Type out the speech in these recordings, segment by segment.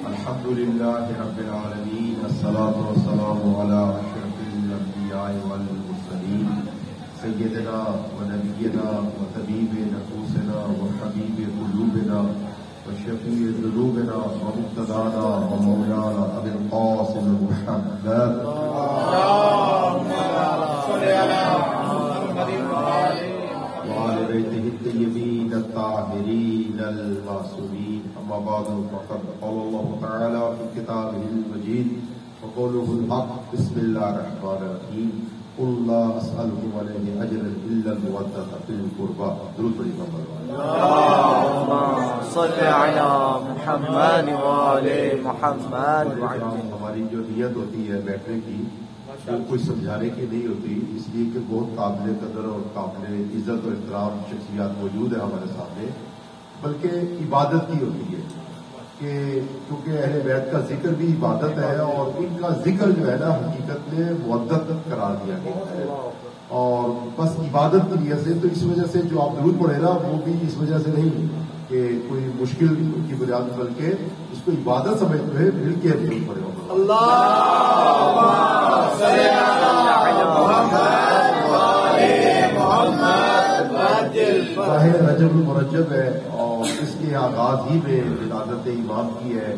الحمد لله رب العالمين والصلاة والسلام على أشرف الأنبياء والمرسلين سيدنا ونبينا وطبيب نفوسنا وحبيب قلوبنا وشفيع ذنوبنا ومقتدانا ومولانا أبي القاسم محمد اللهم صل على محمد وآل بيته الطيبين الطاهرين المعصومين. أما بعد فقد قال الله تعالى في كتابه المجيد وقوله الحق بسم الله الرحمن الرحيم قل لا أسألكم عليه أجرا إلا المودة في القربى. درود پڑھیے اللهم صل على محمد وآل محمد. ہماری جو نیت ہوتی ہے بیٹھنے کی وہ کوئی سمجھانے کی نہیں ہوتی، اس لیے کہ بہت قابل قدر اور قابل عزت اور احترام شخصیات موجود ہیں ہمارے سامنے، بلکہ عبادت کی ہوتی ہے کہ کیونکہ اہل بیت کا ذکر بھی عبادت ہے اور ان کا ذکر جو ہے نا حقیقت میں مودت قرار دیا گیا ہے اور بس عبادت کی نیت سے. تو اس وجہ سے جو آپ درود پڑھے نا وہ بھی اس وجہ سے نہیں کہ کوئی مشکل کی بنیاد، بلکہ اس کو عبادت سمجھتے ہوئے مل کے درود پڑھے ہوگا. ماہ رجب المرجب ہے اور اس کے آغاز ہی میں ولادت امام کی ہے،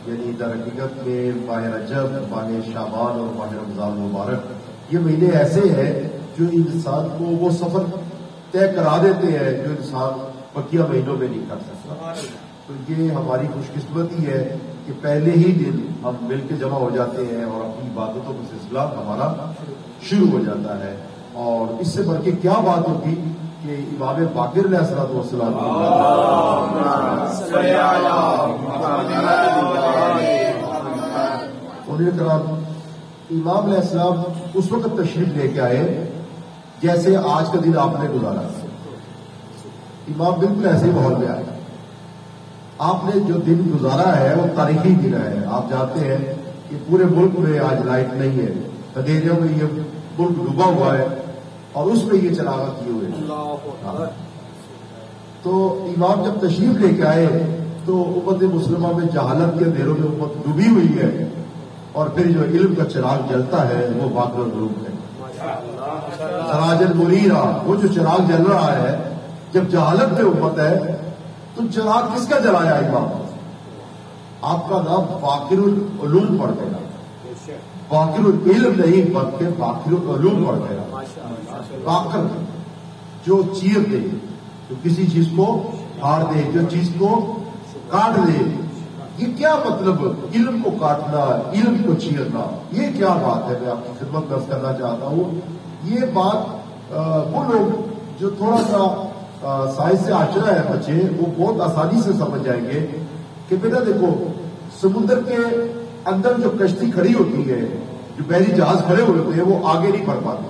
یعنی در حقیقت میں ماہ رجب، ماہ شعبان اور ماہ رمضان مبارک یہ مہینے ایسے ہیں جو انسان کو وہ سفر طے کرا دیتے ہیں جو انسان بقیہ مہینوں میں نہیں کر سکتا. تو یہ ہماری خوش قسمتی ہے کہ پہلے ہی دن ہم مل کے جمع ہو جاتے ہیں اور اپنی عبادتوں کا سلسلہ ہمارا شروع ہو جاتا ہے. اور اس سے بڑھ کے کیا بات ہوگی کہ امام باقر علیہ السلام امام علیہ السلام اس وقت تشریف لے کے آئے جیسے آج کا دن آپ نے گزارا. امام بالکل ایسے ہی ماحول میں آئے. آپ نے جو دن گزارا ہے وہ تاریخی دن ہے. آپ جانتے ہیں کہ پورے ملک میں آج لائٹ نہیں ہے، اندھیریوں میں یہ ملک ڈوبا ہوا ہے اور اس میں یہ چراغاں کیے ہوئے ہیں. تو امام جب تشریف لے کے آئے تو امت مسلمہ میں جہالت کے اندھیروں میں امت ڈوبی ہوئی ہے اور پھر جو علم کا چراغ جلتا ہے وہ باقر العلوم ہے. سراج المنیرہ، وہ جو چراغ جل رہا ہے جب جہالت میں امت ہے تو چراغ کس کا جلایا امام؟ آپ کا نام باقر العلوم پڑ گیا، باقر العلم نہیں بلکہ باقر العلوم پڑ گیا. باقر جو چیر دے، جو کسی چیز کو پھاڑ دے، جو چیز کو کاٹ دے. یہ کیا مطلب علم کو کاٹنا، علم کو چیرنا؟ یہ کیا بات ہے؟ میں آپ کی خدمت میں عرض کرنا چاہتا ہوں. یہ بات وہ لوگ جو تھوڑا سا سائنس سے آشنا ہے بچے وہ بہت آسانی سے سمجھ جائیں گے کہ بیٹا دیکھو سمندر کے اندر جو کشتی کھڑی ہوتی ہے، جو بحری جہاز کھڑے ہوئے ہوتے ہیں وہ آگے نہیں بڑھ پاتے.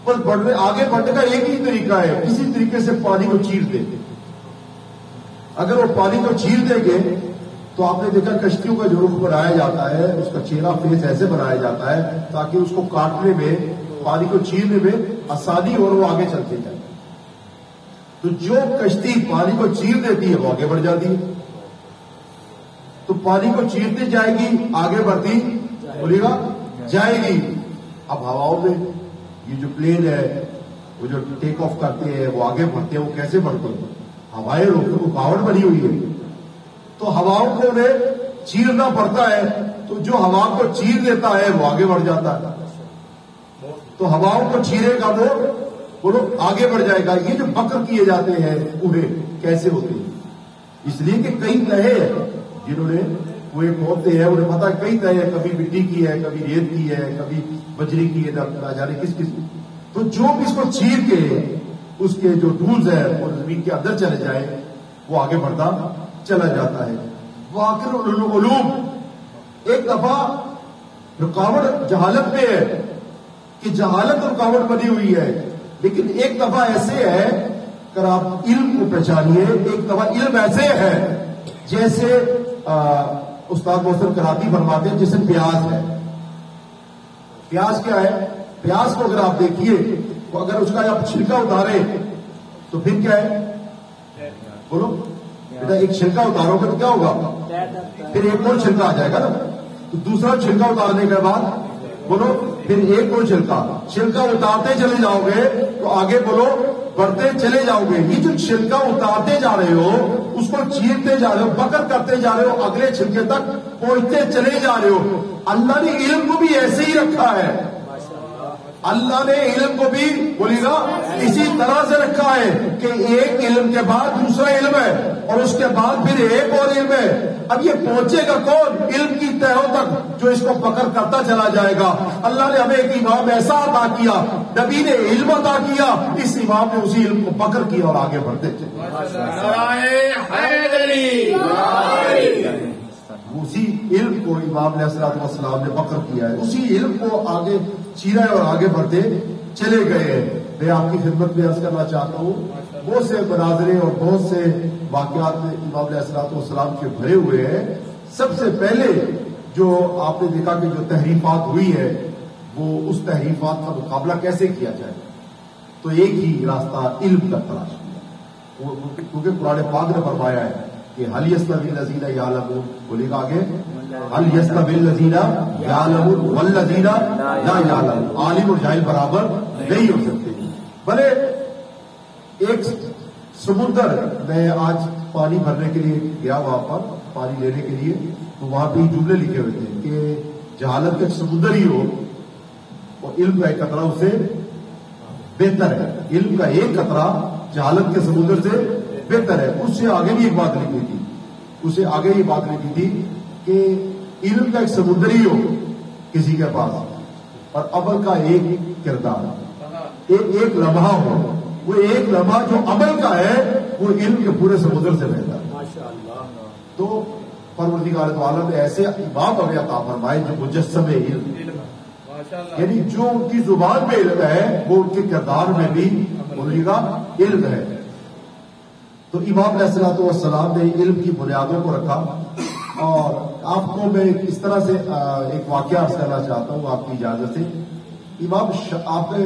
پر آگے بڑھنے کا ایک ہی طریقہ ہے، اسی طریقے سے پانی کو چیر دیں. اگر وہ پانی کو چیر دیں گے تو آپ نے دیکھا کشتیوں کا جو رخ بنایا جاتا ہے اس کا چہرہ فیس ایسے بنایا جاتا ہے تاکہ اس کو کاٹنے میں، پانی کو چیرنے میں آسانی اور وہ آگے چلتے جائے. تو جو کشتی پانی کو چیر دیتی ہے وہ آگے بڑھ جاتی ہے. تو پانی کو چیرتی جائے گی، آگے بڑھتی بولیے گا جائے گی. اب ہواؤں میں یہ جو پلین ہے وہ جو ٹیک آف کرتے ہیں وہ آگے بڑھتے ہیں، وہ کیسے بڑھتے ہیں؟ ہوائیں رکاوٹ بنی ہوئی ہے تو ہواؤں کو انہیں چیرنا پڑتا ہے. تو جو ہوا کو چیر دیتا ہے وہ آگے بڑھ جاتا ہے. تو ہواؤں کو چیرے گا وہ آگے بڑھ جائے گا. یہ جو بکر کیے جاتے ہیں کوہے کیسے ہوتے ہیں؟ اس لیے کہ کئی تہے ہیں جنہوں نے کوئے کھودتے ہیں، انہیں پتا ہے کئی تہے ہیں، کبھی مٹی کی ہے، کبھی ریت کی ہے، کبھی بجری کی ہے، نہ جانے کس کس. تو جو بھی اس کو چیر کے اس کے جو ٹولز ہیں وہ زمین کے اندر چلے جائیں وہ آگے بڑھتا چلا جاتا ہے. باقر العلوم ایک دفعہ رکاوٹ جہالت میں ہے کہ جہالت رکاوٹ بنی ہوئی ہے، لیکن ایک دفعہ ایسے ہے اگر آپ علم کو پہچانیے، ایک دفعہ علم ایسے ہے جیسے استاد محسن کراتی فرماتے ہیں جیسے پیاز ہے. پیاز کیا ہے؟ پیاز کو اگر آپ دیکھیے تو اگر اس کا آپ چھلکا اتارے تو پھر کیا ہے؟ بولو بیٹا ایک چھلکا اتارو گے تو کیا ہوگا؟ پھر ایک اور چھلکا آ جائے گا نا. تو دوسرا چھلکا اتارنے کے بعد بولو پھر ایک اور چھلکا اتارتے چلے جاؤ گے تو آگے بولو بڑھتے چلے جاؤ گے. یہ جو چھلکا اتارتے جا رہے ہو اس کو چیرتے جا رہے ہو, بکر کرتے جا رہے ہو, اگلے چھلکے تک پہنچتے چلے جا رہے ہو. اللہ نے علم کو بھی ایسے ہی رکھا ہے. اللہ نے علم کو بھی بولی گا اسی طرح سے رکھا ہے کہ ایک علم کے بعد دوسرا علم ہے اور اس کے بعد پھر ایک اور علم ہے. اب یہ پہنچے گا کون؟ علم کی تہوں تک جو اس کو پکڑ کرتا چلا جائے گا. اللہ نے ہمیں ایک امام ایسا عطا کیا, نبی نے علم عطا کیا, اس امام نے اسی علم کو پکڑ کیا اور آگے بڑھتے چلے. اسی علم کو امام علیہ السلام نے پکڑ کیا ہے, اسی علم کو آگے چیرا ہے اور آگے بڑھتے چلے گئے ہیں. میں آپ کی خدمت میں عرض کرنا چاہتا ہوں بہت سے مناظرے اور بہت سے واقعات امام علیہ السلام کے بھرے ہوئے ہیں. سب سے پہلے جو آپ نے دیکھا کہ جو تحریفات ہوئی ہے وہ اس تحریفات کا مقابلہ کیسے کیا جائے, تو ایک ہی راستہ علم کا تلاش کیا. کیونکہ قرآن پاک نے فرمایا ہے کہ حل یستوی الذین یعلمون, بولے گا آگے حل یستوی الذین یعلمون والذین لا یعلمون. عالم اور جاہل برابر نہیں ہو سکتے. بھلے ایک سمندر, میں آج پانی بھرنے کے لیے گیا وہاں پر پانی لینے کے لیے, تو وہاں پہ جملے لکھے ہوئے تھے کہ جہالت کا سمندر ہی ہو اور علم کا ایک قطرہ اسے بہتر ہے. علم کا ایک قطرہ جہالت کے سمندر سے بہتر ہے. اس سے آگے بھی ایک بات لکھی تھی, اسے آگے یہ بات لکھی تھی کہ علم کا ایک سمندر ہی ہو کسی کے پاس اور عمل کا ایک کردار, ایک لمحہ ہو, وہ ایک لمحہ جو عمل کا ہے وہ علم کے پورے سمندر سے بہتر ہے. تو پروردگار عالم نے ایسے امام ہمیں عطا فرمائے جو مجسم علم, یعنی جو ان کی زبان میں علم ہے وہ ان کے کردار میں بھی بولیے گا علم ہے. تو امام علیہ السلام نے علم کی بنیادوں کو رکھا. اور آپ کو میں اس طرح سے ایک واقعہ عرض کرنا چاہتا ہوں آپ کی اجازت سے. امام آپ نے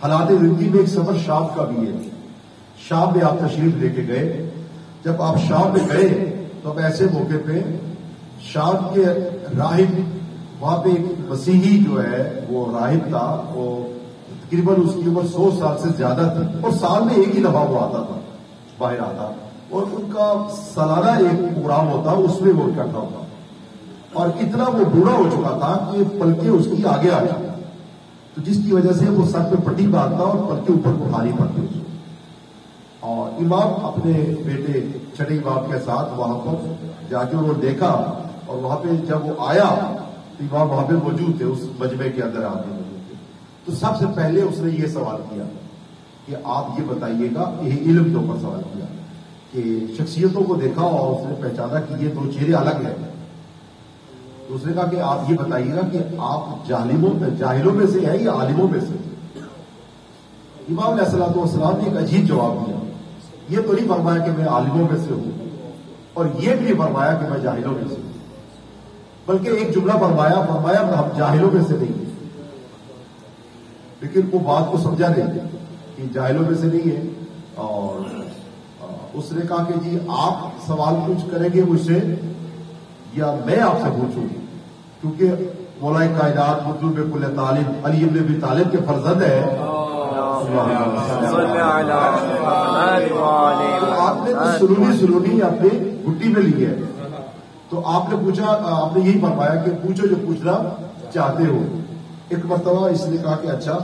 حالات زندگی میں ایک سفر شام کا بھی ہے. شام میں آپ تشریف لے کے گئے. جب آپ شام میں گئے تو اب ایسے موقع پہ شام کے راہب, وہاں پہ ایک مسیحی جو ہے وہ راہب تھا, وہ تقریباً اس کی عمر 100 سال سے زیادہ تھی اور سال میں ایک ہی دفعہ وہ آتا تھا, باہر آتا, اور ان کا سالانہ ایک پروگرام ہوتا اس میں وہ کرتا ہوتا. اور اتنا وہ بوڑھا ہو چکا تھا کہ پلکیں اس کی آگے آ جاتی, تو جس کی وجہ سے وہ سر پہ پٹی باندھتا اور پلکیں اوپر اٹھانی پڑتی اس کو. اور امام اپنے بیٹے چھٹے امام کے ساتھ وہاں پر جا کے انہوں نے دیکھا, اور وہاں پہ جب وہ آیا تو امام وہاں پہ موجود تھے, اس مجمع کے اندر آتے موجود تھے. تو سب سے پہلے اس نے یہ سوال کیا کہ آپ یہ بتائیے گا, یہ علم کے اوپر سوال کیا کہ شخصیتوں کو دیکھا اور اس نے پہچانا کہ یہ دو چہرے الگ ہیں. تو اس نے کہا کہ آپ یہ بتائیے گا کہ آپ جاہلوں میں سے ہیں یا عالموں میں سے. امام علیہ السلام نے ایک عجیب جواب دیا. یہ تو نہیں فرمایا کہ میں عالموں میں سے ہوں اور یہ بھی فرمایا کہ میں جاہلوں میں سے ہوں, بلکہ ایک جملہ فرمایا ہم جاہلوں میں سے نہیں ہیں. لیکن وہ بات کو سمجھا نہیں کہ جاہلوں میں سے نہیں ہے. اور اس نے کہا کہ جی آپ سوال کچھ کریں گے مجھ سے یا میں آپ سے پوچھوں, کیونکہ مولا کائنات مطلوب کل طالب علی ابن ابی طالب کے فرزند ہے. آپ نے تو سلونی اپنی گھٹی میں لی ہے. تو آپ نے پوچھا, آپ نے یہی فرمایا کہ پوچھو جو پوچھنا چاہتے ہو. ایک مرتبہ اس نے کہا کہ اچھا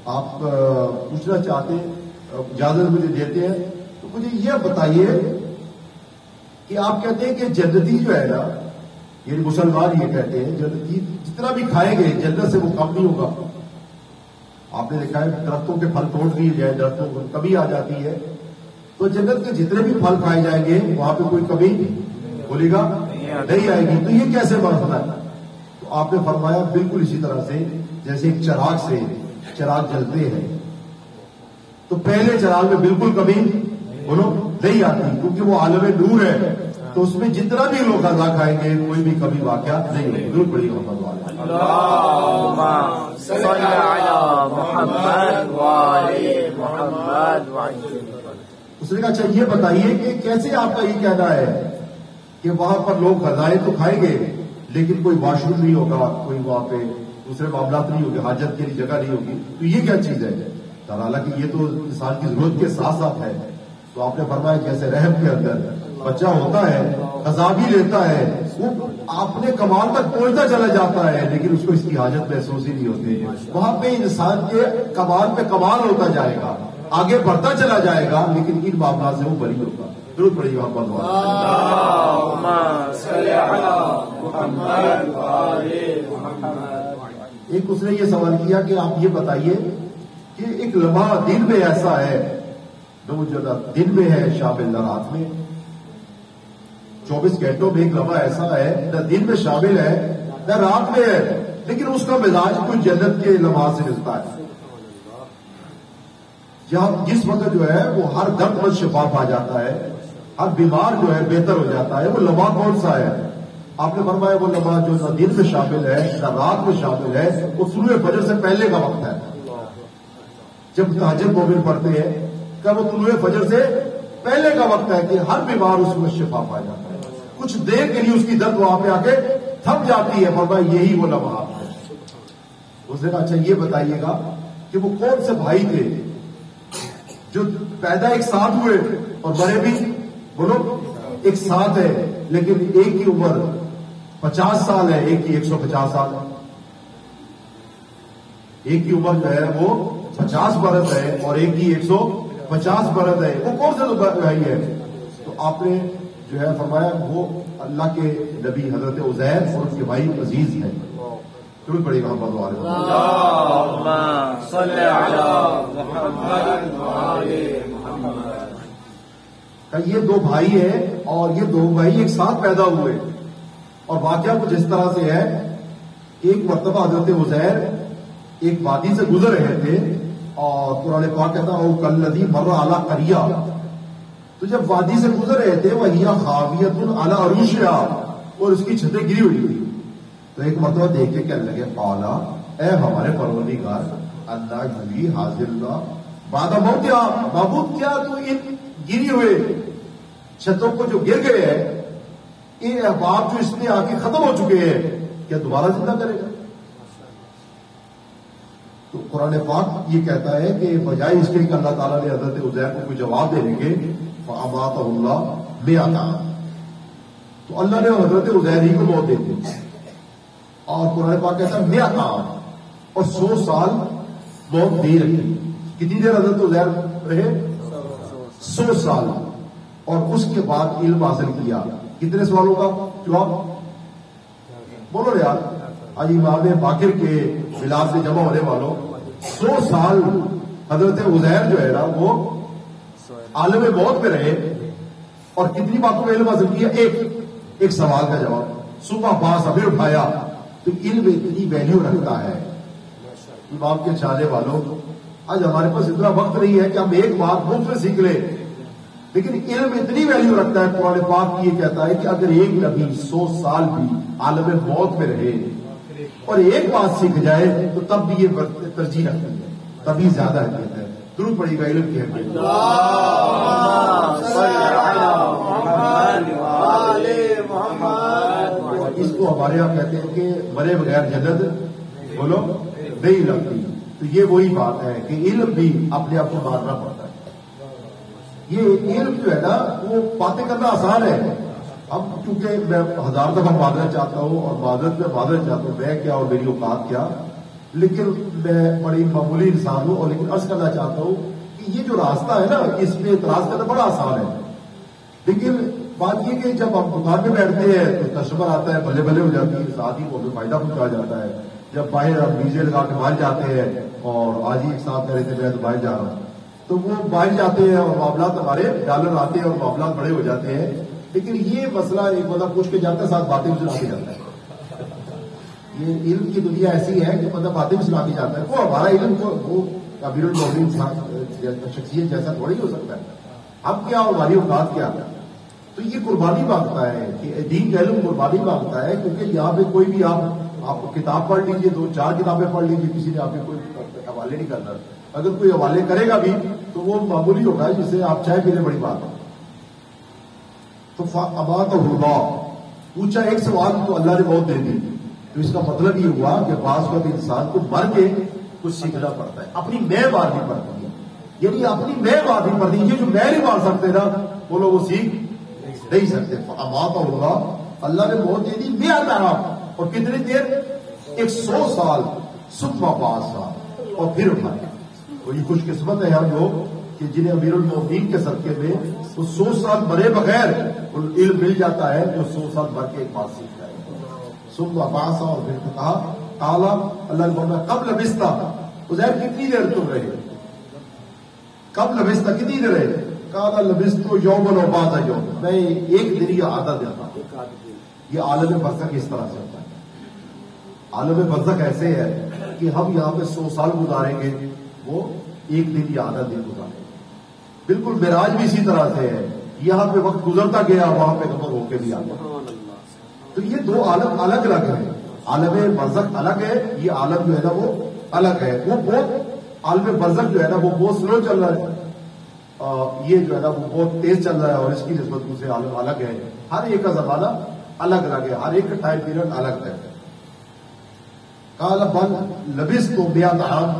آپ پوچھنا چاہتے ہیں, اجازت مجھے دیتے ہیں, تو مجھے یہ بتائیے کہ آپ کہتے ہیں کہ جنتی جو ہے نا, یعنی مسلمان یہ کہتے ہیں جنتی جتنا بھی کھائیں گے جنت سے وہ کم نہیں ہوگا. آپ نے دیکھا ہے درختوں کے پھل توڑ دیے جائے, درختوں کو کمی آ جاتی ہے, تو جنت کے جتنے بھی پھل کھائے جائیں گے وہاں پہ کوئی کمی بولے گا نہیں آئے گی. تو یہ کیسے مسئلہ ہے؟ تو آپ نے فرمایا بالکل اسی طرح سے جیسے ایک چراغ سے چراغ جلتے ہیں تو پہلے چراغ میں بالکل کمی بولو نہیں آتی, کیونکہ وہ عالم نور ہے. تو اس میں جتنا بھی لوگ غذا کھائیں گے کوئی بھی کمی واقعہ نہیں ہوگی. ضرور بڑی محمد والا اس نے کہا اچھا یہ بتائیے کہ کیسے آپ کا یہ کہنا ہے کہ وہاں پر لوگ غذائیں تو کھائیں گے لیکن کوئی واش روم نہیں ہوگا, کوئی وہاں پہ دوسرے معاملات نہیں ہوگے, حاجت کے لیے جگہ نہیں ہوگی, تو یہ کیا چیز ہے؟ حالانکہ یہ تو انسان کی ضرورت کے ساتھ ساتھ ہے. تو آپ نے فرمایا جیسے رحم کے اندر بچہ ہوتا ہے, غذا بھی لیتا ہے, وہ اپنے کمال تک پہنچتا چلا جاتا ہے لیکن اس کو اس کی حاجت محسوس ہی نہیں ہوتی. وہاں پہ انسان کے کمال پہ کمال ہوتا جائے گا, آگے بڑھتا چلا جائے گا, لیکن ان معاملات سے وہ بری ہوگا. ضرور پڑے گا ایک اس نے یہ سوال کیا کہ آپ یہ بتائیے کہ ایک لمحہ دن میں ایسا ہے جو دن میں ہے شامل نہ رات میں, 24 گھنٹوں میں ایک لمحہ ایسا ہے نہ دن میں شامل ہے نہ رات میں ہے, لیکن اس کا مزاج کچھ جنت کے لمحات سے ملتا ہے. جس وقت جو ہے وہ ہر درد مند شفا پا جاتا ہے, ہر بیمار جو ہے بہتر ہو جاتا ہے. وہ لمحہ کون سا ہے؟ آپ نے فرمایا وہ لمحہ جو نہ دن میں شامل ہے نہ رات میں شامل ہے, وہ طلوع فجر سے پہلے کا وقت ہے. جب تہجد مومن پڑھتے ہیں کہ وہ طلوع فجر سے پہلے کا وقت ہے کہ ہر بیمار اس میں شفا پا جاتا ہے. کچھ دیر کے لیے اس کی درد وہاں پہ آ کے تھم جاتی ہے. فرمایا یہی وہ لمحہ ہے. اس نے کہا اچھا یہ بتائیے گا کہ وہ کون سے بھائی تھے جو پیدا ایک ساتھ ہوئے اور بڑے بھی بولو ایک ساتھ ہے, لیکن ایک کی عمر 50 سال ہے, ایک کی 150 سال ہے. ایک کی عمر جو ہے وہ 50 برس ہے اور ایک کی 150 برس ہے. وہ کون سے بھائی ہے؟ تو آپ نے جو ہے فرمایا وہ اللہ کے نبی حضرت عزیر اور اس کے بھائی عزیز ہیں. ضرور پڑے گا ہم یہ دو بھائی ہیں اور یہ دو بھائی ایک ساتھ پیدا ہوئے, اور واقعہ کچھ اس طرح سے ہے. ایک مرتبہ حضرت عزیر ایک وادی سے گزر رہے تھے اور قرآن پاک کہتا او کلذی مر علی قریہ, تو جب وادی سے گزر رہے تھے وہی خاویۃ علی عروشہا, اور اس کی چھتیں گری ہوئی تھی. تو ایک مرتبہ دیکھ کے کہنے لگے قالا اے ہمارے پروردگار اللہ جلی حاضر اللہ بعد موت, کیا معبود کیا تو ان گری ہوئے چھتوں کو جو گر گئے ہیں یہ احباب جو اس میں آ کے ختم ہو چکے ہیں کیا دوبارہ زندہ کرے گا؟ تو قرآن پاک یہ کہتا ہے کہ بجائے اس کے کہ اللہ تعالیٰ نے حضرت عزیر کو کوئی جواب دینے کے فَأَمَاتَهُ اللَّهُ مِئَةَ عَامٍ, تو اللہ نے حضرت عزیر ہی کو موت دے دی. اور قرآن پاک کہتا ہے 100 عام, اور 100 سال موت دے رکھی. کتنی دیر حضرت عزیر رہے؟ 100 سال. اور اس کے بعد علم حاصل کیا. کتنے سوالوں کا جواب بولو یار. آج امام باقر کے ملاد سے جمع ہونے والوں 100 سال حضرت عزیر جو ہے نا وہ عالم موت میں رہے, اور کتنی باتوں میں علم حاصل کیا؟ ایک سوال کا جواب. صبح باز ابھی اٹھایا. تو علم اتنی ویلیو رکھتا ہے. امام کے چاہنے والوں آج ہمارے پاس اتنا وقت نہیں ہے کہ ہم ایک بات مفت میں سیکھ لیں, لیکن علم اتنی ویلیو رکھتا ہے. قرآن پاک یہ کہتا ہے کہ اگر ایک نبی 100 سال بھی عالم موت میں رہے اور ایک بات سیکھ جائے تو تب بھی یہ ترجیح رکھتی ہے, تبھی زیادہ حقیقت ہے. ضرور پڑے گا علم کی حقیقت. اس کو ہمارے یہاں کہتے ہیں کہ مرے بغیر جنت بولو نہیں لگتی. تو یہ وہی بات ہے کہ علم بھی اپنے آپ کو ماننا پڑتا ہے. یہ علم جو ہے نا وہ باتیں کرنا آسان ہے. اب چونکہ میں 1000 دفعہ معذرت چاہتا ہوں اور معذرت چاہتا ہوں میں کیا اور میری اوقات کیا, لیکن میں بڑی معمولی انسان ہوں. اور لیکن عرض کرنا چاہتا ہوں کہ یہ جو راستہ ہے نا اس میں اعتراض کرنا بڑا آسان ہے. لیکن بات یہ کہ جب ہم دکان میں بیٹھتے ہیں تو کسٹمر آتا ہے بلے بلے ہو جاتی ہے, ساتھ ہی کو فائدہ پہنچا جاتا ہے. جب باہر ہم ڈیزے لگا کے باہر جاتے ہیں, اور آج ہی ایک ساتھ کہہ رہے تھے میں تو باہر جا رہا ہوں, تو وہ باہر جاتے ہیں اور معاملات ہمارے ڈالر آتے ہیں اور معاملات بڑے ہو جاتے ہیں. لیکن یہ مسئلہ ایک بندہ پوچھ کے جاتا ہے, ساتھ باتیں بھی سنا کے جاتا ہے. یہ علم کی دنیا ایسی ہے کہ بندہ باتیں بھی سنا کے جاتا ہے. وہ ہمارا علم وہ کبیر المومنین شخصیت جیسا تھوڑی ہو سکتا ہے. اب کیا اور ہماری اوقات کیا؟ تو یہ قربانی مانگتا ہے کہ دین کا علم قربانی مانگتا ہے, کیونکہ یہاں پہ کوئی بھی آپ کتاب پڑھ لیجیے, 2-4 کتابیں پڑھ لیجیے, کسی نے آپ کے کوئی حوالے نہیں کرنا. اگر کوئی حوالے کرے گا بھی تو وہ معمولی ہوگا جسے آپ چائے پینے بڑی بات ہے. تو امات اللہ پوچھا ایک سوال تو اللہ نے بہت دے دی. تو اس کا مطلب یہ ہوا کہ بعض وقت انسان کو مر کے کچھ سیکھنا پڑتا ہے. اپنی میں بات نہیں پڑتی ہے، یعنی اپنی میں بات نہیں پڑتی. یہ جو میں نہیں مار سکتے نا وہ لوگ وہ سیکھ نہیں سکتے. امات اللہ اللہ نے بہت دے دی. میں آتا اور کتنی دیر؟ 100 سال صبح 5 سال اور پھر اٹھایا. تو یہ خوش قسمت ہے ہم لوگ کہ جنہیں امیر المومنین کے صدقے میں وہ 100 سال مرے بغیر علم مل جاتا ہے جو 100 سال مر کے ایک بات سیکھ جائے. صبح 5 سال اور پھر کہا تعالیٰ اللہ نے فرمایا کب لبثت عزیر کتنی دیر تم رہے؟ کب لبثت کتنی دیر رہے؟ قال لبثت یوما و بعض یوم. میں ایک دن یا آدھا دن تھا. یہ عالم برزخ اس طرح سے ہوتا ہے. عالم برزخ ایسے ہے کہ ہم یہاں پہ 100 سال گزاریں گے، وہ ایک دن یا آدھا دن گزاریں گے. بالکل معراج بھی اسی طرح سے ہے. یہاں پہ وقت گزرتا گیا، وہاں پہ کمر ہو کے بھی آ گیا. تو یہ دو عالم الگ الگ ہیں. عالم برزخ الگ ہے، یہ عالم جو ہے نا وہ الگ ہے. وہ بہت عالم برزخ جو ہے نا وہ بہت سلو چل رہا ہے، یہ جو ہے نا وہ بہت تیز چل رہا ہے، اور اس کی نسبت سے عالم الگ ہے. ہر ایک کا زمانہ الگ الگ ہے، ہر ایک کا ٹائم پیریڈ الگ ہے. قال بل لبثت 100 عام.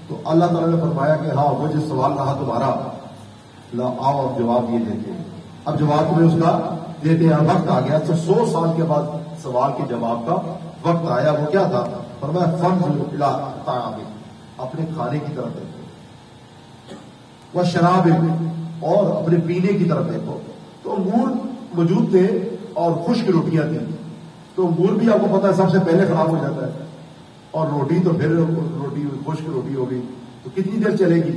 تو اللہ تعالیٰ نے فرمایا کہ ہاں وہ جو سوال رہا تمہارا، لا آؤ اب جواب یہ دیتے ہیں. اب جواب تمہیں اس کا دیتے ہیں. وقت آ گیا. 100 سال کے بعد سوال کے جواب کا وقت آیا. وہ کیا تھا؟ فرمایا فانظر الی طعامک، اپنے کھانے کی طرف دیکھو، وشرابک، اور اپنے پینے کی طرف دیکھو. تو انگور موجود تھے اور خشک روٹیاں تھیں. تو انگور بھی آپ کو پتا ہے سب سے پہلے خراب ہو جاتا ہے، اور روٹی تو پھر روٹی خشک روٹی ہوگی تو کتنی دیر چلے گی؟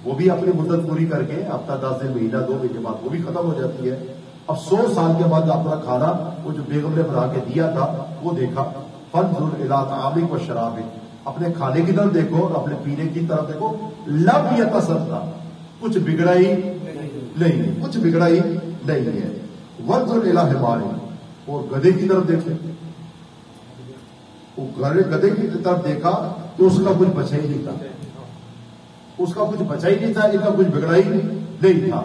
وہ بھی اپنی مدت پوری کر کے ہفتہ 10 دن مہینہ 2 مہینے بعد وہ بھی ختم ہو جاتی ہے. اب 100 سال کے بعد اپنا کھانا وہ جو بیگم نے بنا کے دیا تھا وہ دیکھا. فانظر الی طعامک وشرابک، اپنے کھانے کی طرف دیکھو اور اپنے پینے کی طرف دیکھو. لم یتصدع، کچھ بگڑا ہی نہیں، کچھ بگڑا ہی نہیں ہے. وانظر الی حمارک، اور گدھے کی طرف دیکھو. وہ گدھے کی طرف دیکھا تو اس کا کچھ بچا ہی نہیں تھا، اس کا کچھ بچا ہی نہیں تھا، اس کا کچھ بگڑا ہی نہیں تھا.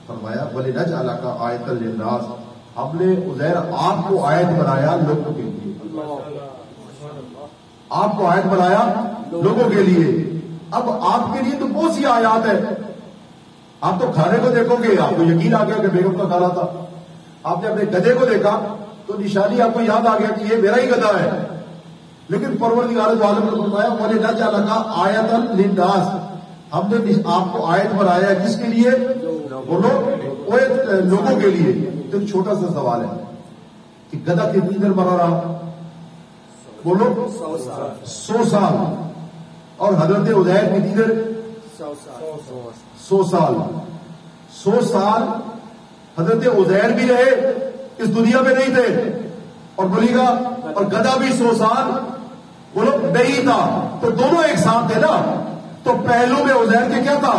فرمایا وَلِنَجْعَلَكَ آیَةً لِلنَّاسِ، ہم نے عزیر آپ کو آیت بنایا لوگوں کے لیے. آپ کو آیت بنایا لوگوں کے لیے. اب آپ کے لیے تو بہت سی آیات ہے. آپ تو کھانے کو دیکھو گے، آپ کو یقین آ گیا کہ بیگم کا کھانا تھا. آپ نے اپنے گدھے کو دیکھا تو نشانی آپ کو یاد آ گیا کہ یہ میرا ہی گدھا ہے. لیکن پروردگار عالم نے فرمایا وَلِنَجْعَلَكَ آیَةً لِلنَّاسِ، ہم نے آپ کو آیت بنایا جس کے لیے وہ لوگوں کے لیے. تو ایک چھوٹا سا سوال ہے کہ گدھا کتنی دیر مرا رہا؟ بولو 100 سال. اور حضرت عزیر کتنی دیر؟ 100 سال. 100 سال حضرت عزیر بھی رہے، اس دنیا میں نہیں تھے، اور بولی گا اور گدھا بھی 100 سال بولو نہیں تھا. تو دونوں ایک ساتھ تھے نا. تو پہلو میں عزیر کے کیا تھا؟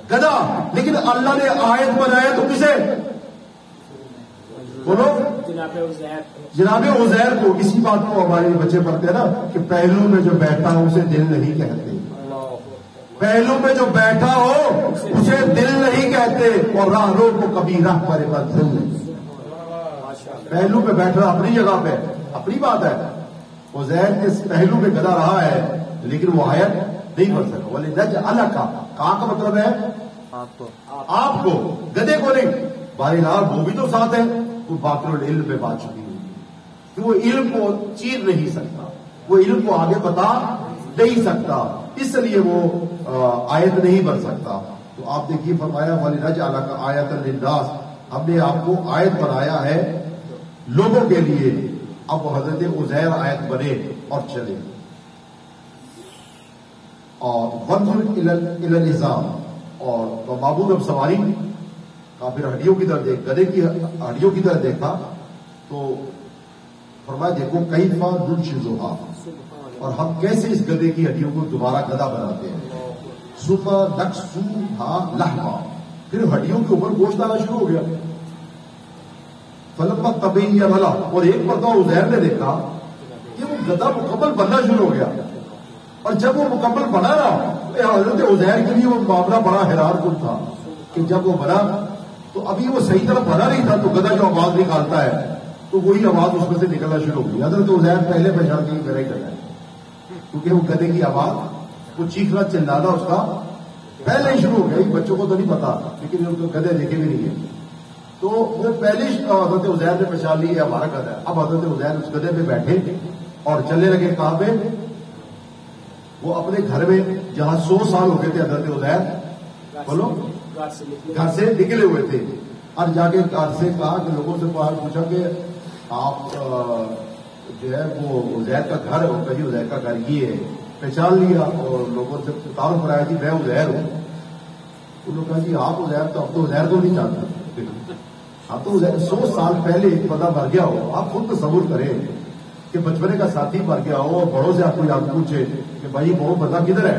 گدھا. لیکن اللہ نے آیت بنایا تو کسے؟ بولو جناب عزیر کو. اسی بات کو ہمارے بچے پڑھتے ہیں نا کہ پہلو میں جو بیٹھا ہو اسے دل نہیں کہتے. پہلو میں جو بیٹھا ہو اسے دل نہیں کہتے، اور راہرو کو کبھی راہ پر دل نہیں. پہلو پہ بیٹھنا اپنی جگہ پہ اپنی بات ہے. عزیر اس پہلو میں گدھا رہا ہے لیکن وہ آیت نہیں بن سکا. وَلِنَجْعَلَكَ، کہاں کا مطلب ہے؟ آپ کو، گدھے کو نہیں. بہرحال وہ بھی تو ساتھ ہے. وہ باطل العلم پہ بات چکی ہوئی کہ وہ علم کو چیر نہیں سکتا، وہ علم کو آگے بتا نہیں سکتا، اس لیے وہ آیت نہیں بن سکتا. تو آپ دیکھیے فرمایا وَلِنَجْعَلَكَ آیَةً لِلنَّاسِ، ہم نے آپ کو آیت بنایا ہے لوگوں کے لیے. اب وہ حضرت عزیر آیت بنے اور چلے. اور وَانْظُرْ إِلَى الْعِظَامِ، اور معبود اب سواری کا پھر ہڈیوں کی طرف دیکھ، گدھے کی ہڈیوں کی طرف دیکھا تو فرمایا دیکھو کیف ننشزها، اور ہم کیسے اس گدھے کی ہڈیوں کو دوبارہ گدھا بناتے ہیں. ثم نکسوها لحما، پھر ہڈیوں کے اوپر گوشت آنا شروع ہو گیا. فلما تبین بھلا، اور ایک مرتبہ عزیر نے دیکھا کہ وہ گدھا مکمل بننا شروع ہو گیا. اور جب وہ مکمل بنا نا حضرت عزیر کے لیے وہ معاملہ بڑا حیران کن تھا کہ جب وہ بنا تو ابھی وہ صحیح طرح بنا نہیں تھا، تو گدھا جو آواز نکالتا ہے تو وہی آواز اس میں سے نکلنا شروع ہو گئی. حضرت عزیر پہلے پہچان کے میرا ہی کرنا ہے، کیونکہ وہ گدھے کی آواز، وہ چیخنا چلانا اس کا پہلے ہی شروع ہو گیا. بچوں کو تو نہیں پتا، لیکن ان کو گدھے دیکھے بھی نہیں ہے. تو وہ پہلے حضرت عزیر نے پہچان لی ہے ہمارا گدھا ہے. اب حضرت عزیر اس گدھے پہ بیٹھے اور چلنے لگے کہاں پہ؟ وہ اپنے گھر میں جہاں 100 سال ہو گئے تھے حضرت عزیر، بولو گھر سے نکلے ہوئے تھے. اور جا کے گھر سے کہا کہ لوگوں سے پوچھا کہ آپ جو ہے وہ عزیر کا گھر ہے، وہ کہیں عزیر کا گھر یہ ہے. پہچان لیا اور لوگوں سے تعارف کرایا جی میں عزیر ہوں. انہوں نے کہا جی آپ عزیر تو اب تو عزیر کو نہیں جانتے، اب تو 100 سال پہلے ایک بندہ مر گیا ہو. آپ خود تصور کریں کہ بچپنے کا ساتھی مر گیا ہو اور بڑوں سے آپ کو یاد پوچھے کہ بھائی وہ بندہ کدھر ہے،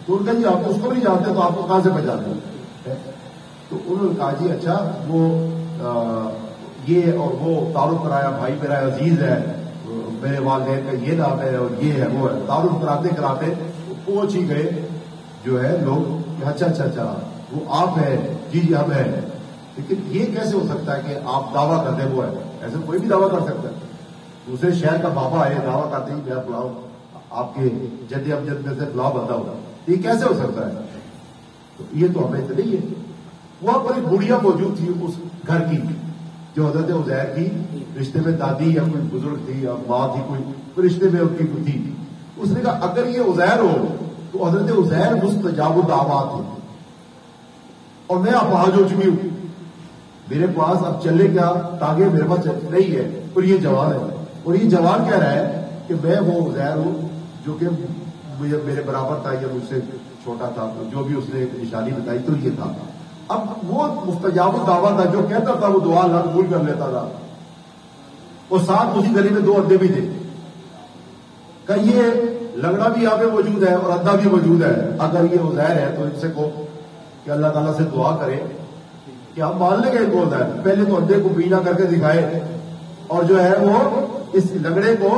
تو انہوں نے کہا جی آپ تو اس کو نہیں جانتے تو آپ کو کہاں سے پہچانتے ہیں؟ تو انہوں نے کہا جی اچھا وہ یہ اور وہ تعارف کرایا، بھائی میرا عزیز ہے، میرے والدین کا یہ نام ہے اور یہ ہے وہ ہے. تعارف کراتے کراتے پہنچ ہی گئے جو ہے لوگ کہ اچھا اچھا اچھا وہ آپ ہے، جی جی ہم ہیں. لیکن یہ کیسے ہو سکتا ہے کہ آپ دعویٰ کرتے وہ ہے؟ ایسے کوئی بھی دعویٰ کر سکتا ہے. دوسرے شہر کا بابا ہے، دعویٰ کرتے ہی میرا فلاؤ آپ کے جد امجد میں سے فلاؤ بندہ ہوگا، یہ کیسے ہو سکتا ہے؟ تو یہ تو ہمیں تو نہیں ہے. وہاں پر ایک بڑھیا موجود تھی اس گھر کی جو حضرت عزیر کی رشتے میں دادی یا کوئی بزرگ تھی یا ماں تھی، کوئی رشتے میں ان کی تھی. اس نے کہا اگر یہ عزیر ہو تو حضرت عزیر مستجاب الدعوات تھے اور میں اپاہج ہو چکی ہوں، میرے پاس اب چلے کیا تاکہ میرے پاس نہیں ہے. اور یہ جوان ہے اور یہ جوان کہہ رہا ہے کہ میں وہ عزیر ہوں جو کہ میرے برابر تھا یا مجھ سے چھوٹا تھا. جو بھی اس نے نشانی بتائی تو یہ تھا. اب وہ مستجاب الدعوات تھا، جو کہتا تھا وہ دعا اللہ قبول کر لیتا تھا. اور ساتھ اسی گلی میں 2 اندھے بھی تھے. کہ یہ لنگڑا بھی یہاں پہ موجود ہے اور اندھا بھی موجود ہے، اگر یہ عزیر ہے تو ان سے کو کہ اللہ تعالیٰ سے دعا کرے کہ ہم مان لیں گے ان کو عزیر. پہلے تو اندھے کو بینا کر کے دکھائے اور جو ہے وہ اس لنگڑے کو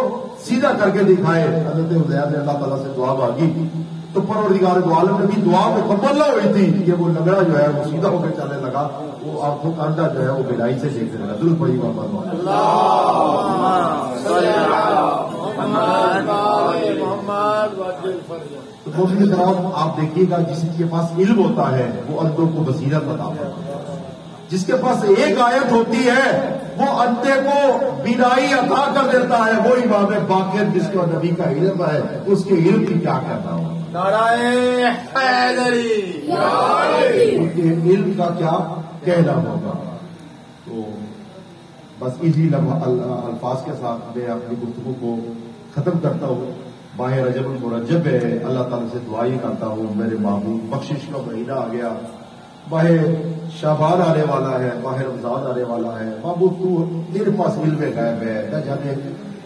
سیدھا کر کے دکھائے. حضرت عزیر نے اللہ تعالیٰ سے دعا مانگی تو پروردگار دو عالم نے بھی دعا مکمل نہ ہوئی تھی کہ وہ لنگڑا جو ہے وہ سیدھا ہو کے چلنے لگا، وہ آنکھوں کا اندھا جو ہے وہ بینائی سے دیکھنے لگا. درود پڑھی محمد. تو مومن کرام آپ دیکھیے گا جس کے پاس علم ہوتا ہے وہ اندھوں کو بصیرت عطا کرتا ہے. جس کے پاس ایک آیت ہوتی ہے وہ اندھے کو بینائی عطا کر دیتا ہے. وہ امام باقر جس کو نبی کا علم ہے اس کے علم کی کیا کرنا ہو، نعرہ حیدری، ان کے علم کا کیا کہنا ہوگا. تو بس اسی الفاظ کے ساتھ میں اپنی گفتگو کو ختم کرتا ہوں. ماہ رجب المرجب ہے، اللہ تعالیٰ سے دعا ہی کرتا ہوں میرے محبوب بخشش کا مہینہ آ گیا، ماہ شعبان آنے والا ہے، ماہ رمضان آنے والا ہے. محبوب تو میرے پاس علم غیب ہے، نہ جانے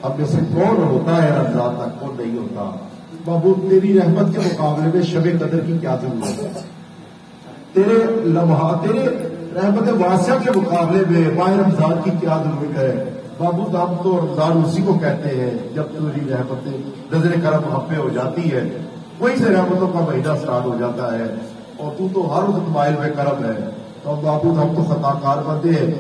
ہم میں سے کون ہوتا ہے رمضان تک، کون نہیں ہوتا. محبوب تیری رحمت کے مقابلے میں شب قدر کی کیا ضرورت ہے، تیرے لمحات تیرے رحمت واسعہ کے مقابلے میں ماہ رمضان کی کیا ضرورت ہے. محبوب ہم تو رمضان اسی کو کہتے ہیں جب تیری رحمت نظر کرم ہم پہ ہو جاتی ہے، وہیں سے رحمتوں کا مہینہ سٹارٹ ہو جاتا ہے. اور تو ہر وقت مائل میں کرم ہے. تو محبوب ہم تو خطا کار بندے ہیں،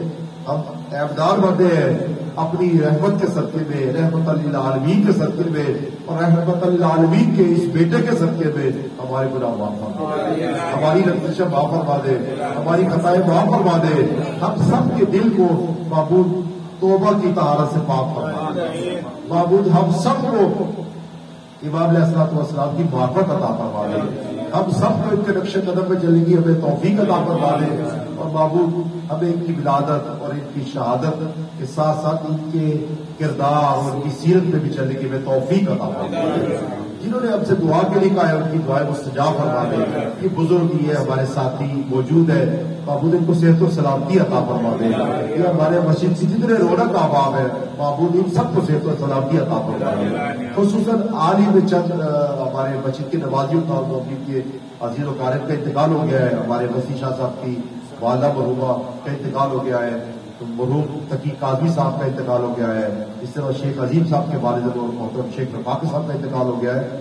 ہم عیبدار بندے ہیں. اپنی رحمت کے صدقے میں، رحمت للعالمین کے صدقے میں اور رحمت للعالمین کے اس بیٹے کے صدقے میں ہمارے گناہ معاف فرما دے، ہماری لغزشیں معاف فرما دے، ہماری خطائیں معاف فرما دے. ہم سب کے دل کو معبود توبہ کی طہارت سے پاک فرما دے. معبود ہم سب کو امام علیہ الصلوۃ والسلام کی معرفت عطا فرما دے. ہم سب کو ان کے نقش قدم میں چلنے کی ہمیں توفیق عطا فرما دے. اور معبود ہمیں ان کی ولادت اور ان کی شہادت کے ساتھ ساتھ ان کے کردار اور ان کی سیرت میں بھی چلنے کی ہمیں توفیق عطا فرما دے. جنہوں نے ہم سے دعا کے لیے کہا ہے ان کی دعائیں مستجاب فرما دے. یہ بزرگ یہ ہمارے ساتھی موجود ہے، معبود ان کو صحت و سلامتی عطا فرما دے. یہ ہمارے مسجد کی جتنے رونق احباب ہے معبود ان سب کو صحت و سلامتی عطا فرما دے. خصوصاً حال ہی میں چند ہمارے مسجد کے نوازیوں کا کے عزیز و قارب کا انتقال ہو گیا ہے. ہمارے وسیع شاہ صاحب کی والدہ مرحومہ کا انتقال ہو گیا ہے. تو مرحوم تقی قاضی صاحب کا انتقال ہو گیا ہے. اس طرح شیخ عظیم صاحب کے والد اور محترم شیخ رفاق صاحب کا انتقال ہو گیا ہے.